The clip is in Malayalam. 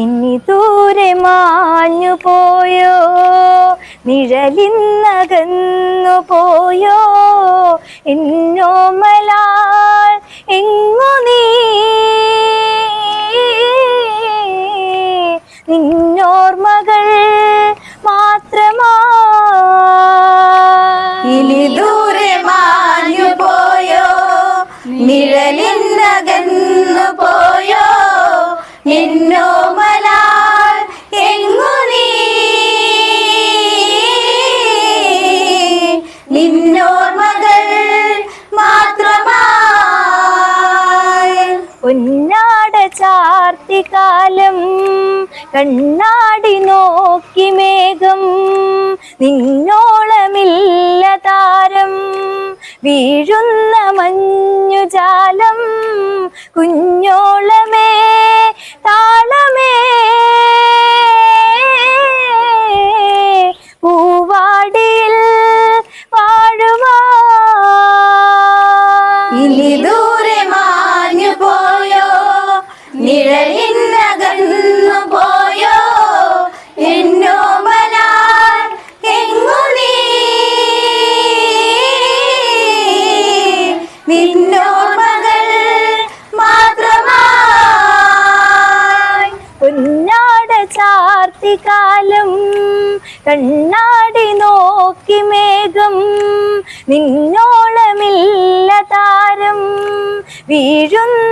ഇനി ദൂരെ മാഞ്ഞു പോയോ, നിഴലിന്നകന്നു പോയോ, എന്നോമലാൽ എങ്ങു നീ, നിന്നോർമകൾ മാത്രമാ. ഇനി ദൂരെ മാഞ്ഞു പോയോ, നിഴലിന്നകന്നു പോയോ, എന്നോമലാൽ എങ്ങു നീ, നിന്നോർമകൾ മാത്രമായി. പൊന്നാട ചാർത്തിക്കാലം കണ്ണാടി നോക്കി മേഘം, നിന്നോളമില്ല താരം വീഴുന്ന മഞ്ഞുജാലം. കുഞ്ഞോളമേ താളമേ പൂവാടിയിൽ വാഴുവാ. ഇനി ദൂരെ മാഞ്ഞു പോയോ, നിഴലിന്നകന്നു പോയോ, എന്നോമലാൽ എങ്ങു നീ, നിന്നോർമകൾ മാത്രമായി. പൊന്നാട ചാർത്തിക്കാലം കണ്ണാടി നോക്കി മേഘം, നിന്നോളമില്ല താരം വീഴുന്ന